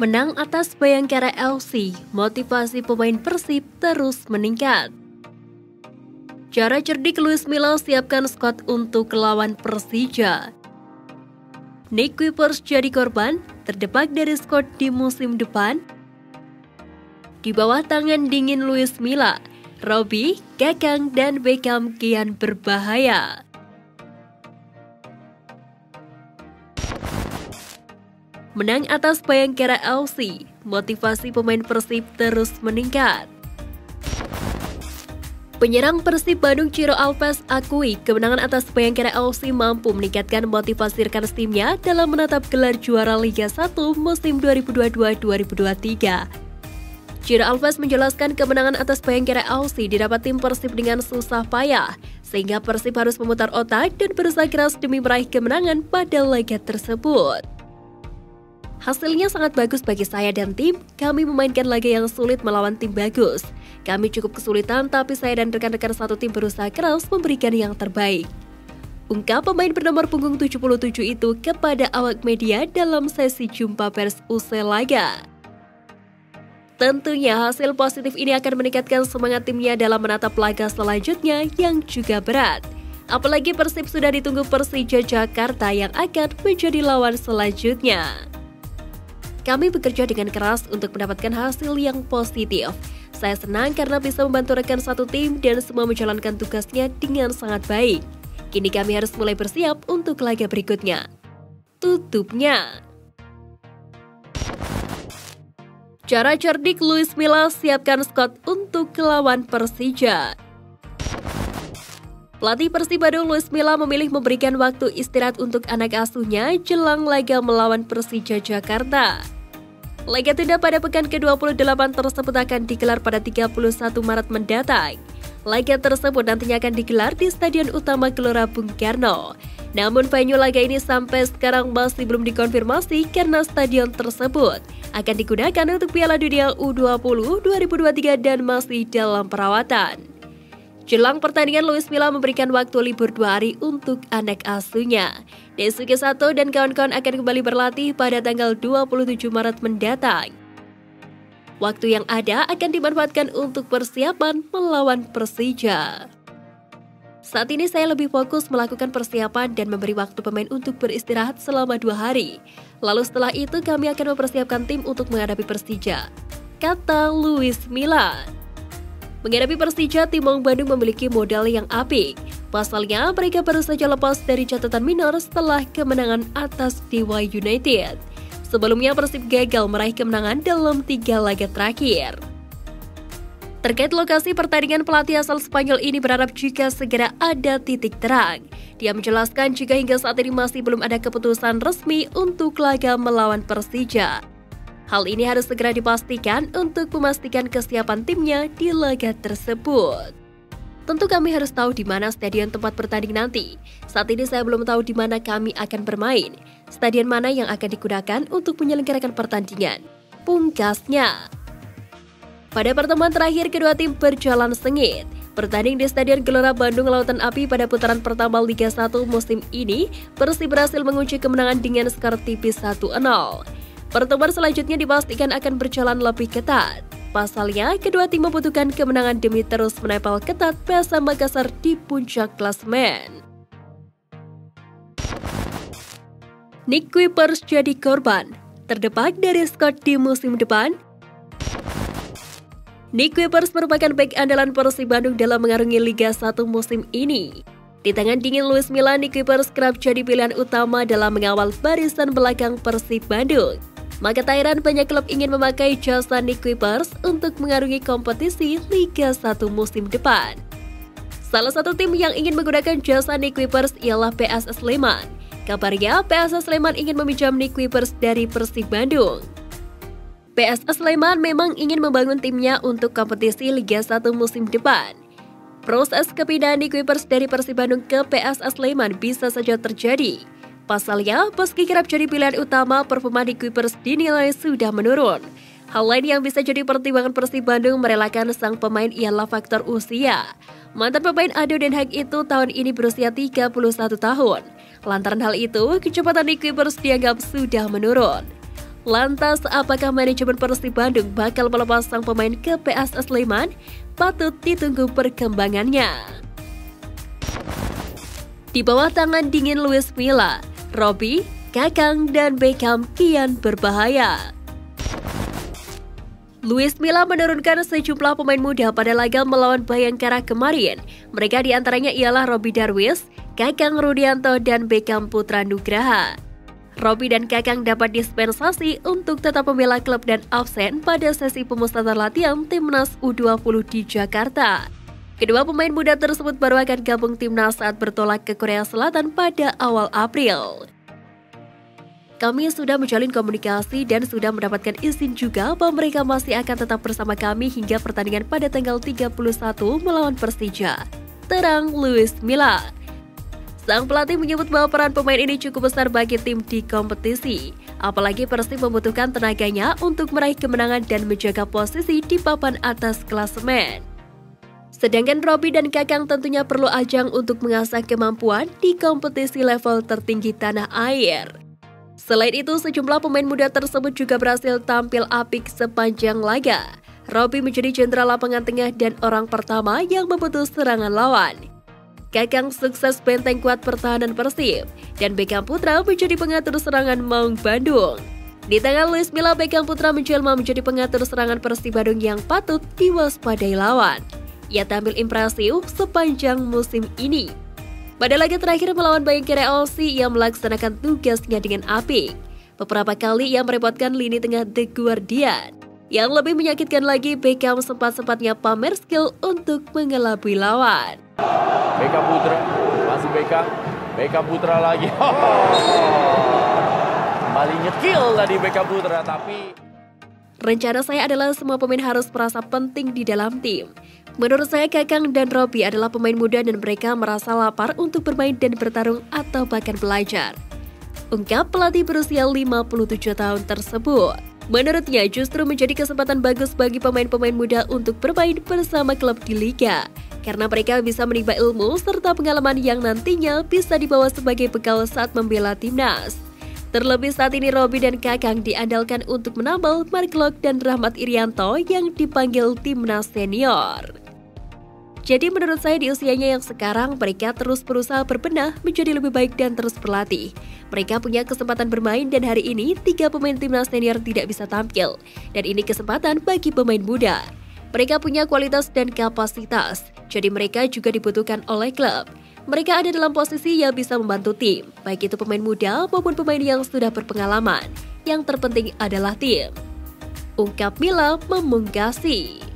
Menang atas Bayangkara FC, motivasi pemain Persib terus meningkat. Cara cerdik Luis Milla siapkan skuad untuk lawan Persija. Nick Kuipers jadi korban, terdepak dari skuad di musim depan. Di bawah tangan dingin Luis Milla, Robby, Kakang, dan Beckham kian berbahaya. Menang atas Bayangkara FC, motivasi pemain Persib terus meningkat. Penyerang Persib Bandung Ciro Alves akui kemenangan atas Bayangkara FC mampu meningkatkan motivasi rekan timnya dalam menatap gelar juara Liga 1 musim 2022-2023. Ciro Alves menjelaskan kemenangan atas Bayangkara FC didapat tim Persib dengan susah payah, sehingga Persib harus memutar otak dan berusaha keras demi meraih kemenangan pada laga tersebut. Hasilnya sangat bagus bagi saya dan tim, kami memainkan laga yang sulit melawan tim bagus. Kami cukup kesulitan, tapi saya dan rekan-rekan satu tim berusaha keras memberikan yang terbaik. Ungkap pemain bernomor punggung 77 itu kepada awak media dalam sesi jumpa pers usai laga. Tentunya hasil positif ini akan meningkatkan semangat timnya dalam menatap laga selanjutnya yang juga berat. Apalagi Persib sudah ditunggu Persija Jakarta yang akan menjadi lawan selanjutnya. Kami bekerja dengan keras untuk mendapatkan hasil yang positif. Saya senang karena bisa membantu rekan satu tim dan semua menjalankan tugasnya dengan sangat baik. Kini kami harus mulai bersiap untuk laga berikutnya. Tutupnya. Cara cerdik Luis Milla siapkan skuad untuk lawan Persija. Pelatih Persib Bandung Luis Milla memilih memberikan waktu istirahat untuk anak asuhnya jelang laga melawan Persija Jakarta. Laga tunda pada pekan ke-28 tersebut akan digelar pada 31 Maret mendatang. Laga tersebut nantinya akan digelar di Stadion Utama Gelora Bung Karno. Namun venue laga ini sampai sekarang masih belum dikonfirmasi karena stadion tersebut akan digunakan untuk Piala Dunia U20 2023 dan masih dalam perawatan. Jelang pertandingan, Luis Milla memberikan waktu libur 2 hari untuk anak asuhnya. Daisuke Sato dan kawan-kawan akan kembali berlatih pada tanggal 27 Maret mendatang. Waktu yang ada akan dimanfaatkan untuk persiapan melawan Persija. Saat ini saya lebih fokus melakukan persiapan dan memberi waktu pemain untuk beristirahat selama 2 hari. Lalu setelah itu kami akan mempersiapkan tim untuk menghadapi Persija, kata Luis Milla. Menghadapi Persija, tim Maung Bandung memiliki modal yang apik. Pasalnya, mereka baru saja lepas dari catatan minor setelah kemenangan atas Dewa United. Sebelumnya, Persib gagal meraih kemenangan dalam 3 laga terakhir. Terkait lokasi pertandingan, pelatih asal Spanyol ini berharap jika segera ada titik terang. Dia menjelaskan jika hingga saat ini masih belum ada keputusan resmi untuk laga melawan Persija. Hal ini harus segera dipastikan untuk memastikan kesiapan timnya di laga tersebut. Tentu kami harus tahu di mana stadion tempat bertanding nanti. Saat ini saya belum tahu di mana kami akan bermain, stadion mana yang akan digunakan untuk menyelenggarakan pertandingan, pungkasnya. Pada pertemuan terakhir, kedua tim berjalan sengit. Bertanding di Stadion Gelora Bandung Lautan Api pada putaran pertama Liga 1 musim ini, Persib berhasil mengunci kemenangan dengan skor tipis 1-0. Pertemuan selanjutnya dipastikan akan berjalan lebih ketat. Pasalnya, kedua tim membutuhkan kemenangan demi terus menempel ketat PSM Makassar di puncak klasemen. Nick Kuipers jadi korban, terdepak dari skuad di musim depan. Nick Kuipers merupakan bek andalan Persib Bandung dalam mengarungi Liga 1 musim ini. Di tangan dingin Luis Milla, Nick Kuipers kerap jadi pilihan utama dalam mengawal barisan belakang Persib Bandung. Maka tak heran banyak klub ingin memakai jasa Nick Kuipers untuk mengarungi kompetisi Liga 1 musim depan. Salah satu tim yang ingin menggunakan jasa Nick Kuipers ialah PSS Sleman. Kabarnya PSS Sleman ingin meminjam Nick Kuipers dari Persib Bandung. PSS Sleman memang ingin membangun timnya untuk kompetisi Liga 1 musim depan. Proses kepindahan Nick Kuipers dari Persib Bandung ke PSS Sleman bisa saja terjadi. Pasalnya, meski kerap jadi pilihan utama, performa Nick Kuipers dinilai sudah menurun. Hal lain yang bisa jadi pertimbangan Persib Bandung merelakan sang pemain ialah faktor usia. Mantan pemain Ado Den Haag itu tahun ini berusia 31 tahun. Lantaran hal itu, kecepatan Nick Kuipers dianggap sudah menurun. Lantas, apakah manajemen Persib Bandung bakal melepas sang pemain ke PSS Sleman? Patut ditunggu perkembangannya. Di bawah tangan dingin Luis Milla, Robby, Kakang, dan Beckham kian berbahaya. Luis Milla menurunkan sejumlah pemain muda pada laga melawan Bayangkara kemarin. Mereka diantaranya ialah Robby Darwis, Kakang Rudianto, dan Beckham Putra Nugraha. Robby dan Kakang dapat dispensasi untuk tetap membela klub dan absen pada sesi pemusatan latihan Timnas U20 di Jakarta. Kedua pemain muda tersebut baru akan gabung timnas saat bertolak ke Korea Selatan pada awal April. Kami sudah menjalin komunikasi dan sudah mendapatkan izin juga bahwa mereka masih akan tetap bersama kami hingga pertandingan pada tanggal 31 melawan Persija, terang Luis Milla. Sang pelatih menyebut bahwa peran pemain ini cukup besar bagi tim di kompetisi. Apalagi Persib membutuhkan tenaganya untuk meraih kemenangan dan menjaga posisi di papan atas klasemen. Sedangkan Robby dan Kakang tentunya perlu ajang untuk mengasah kemampuan di kompetisi level tertinggi tanah air. Selain itu, sejumlah pemain muda tersebut juga berhasil tampil apik sepanjang laga. Robby menjadi jenderal lapangan tengah dan orang pertama yang memutus serangan lawan. Kakang sukses benteng kuat pertahanan Persib, dan Beckham Putra menjadi pengatur serangan Maung Bandung. Di tangan Luis Milla, Beckham Putra menjelma menjadi pengatur serangan Persib Bandung yang patut diwaspadai lawan. Ia tampil impresif sepanjang musim ini. Pada laga terakhir melawan Bayangkara FC, ia melaksanakan tugasnya dengan apik. Beberapa kali ia merepotkan lini tengah The Guardian. Yang lebih menyakitkan lagi, Beckham sempat-sempatnya pamer skill untuk mengelabui lawan. Beckham Putra, masih Beckham Putra lagi. Kembali nyekil tadi Beckham Putra, tapi rencana saya adalah semua pemain harus merasa penting di dalam tim. Menurut saya, Kakang dan Robby adalah pemain muda dan mereka merasa lapar untuk bermain dan bertarung atau bahkan belajar, ungkap pelatih berusia 57 tahun tersebut. Menurutnya justru menjadi kesempatan bagus bagi pemain-pemain muda untuk bermain bersama klub di Liga, karena mereka bisa menimba ilmu serta pengalaman yang nantinya bisa dibawa sebagai bekal saat membela timnas. Terlebih saat ini Robby dan Kakang diandalkan untuk menambal Mark Locke dan Rahmat Irianto yang dipanggil timnas senior. Jadi menurut saya di usianya yang sekarang, mereka terus berusaha berbenah menjadi lebih baik dan terus berlatih. Mereka punya kesempatan bermain dan hari ini 3 pemain timnas senior tidak bisa tampil. Dan ini kesempatan bagi pemain muda. Mereka punya kualitas dan kapasitas, jadi mereka juga dibutuhkan oleh klub. Mereka ada dalam posisi yang bisa membantu tim, baik itu pemain muda maupun pemain yang sudah berpengalaman. Yang terpenting adalah tim, ungkap Milla memungkasi.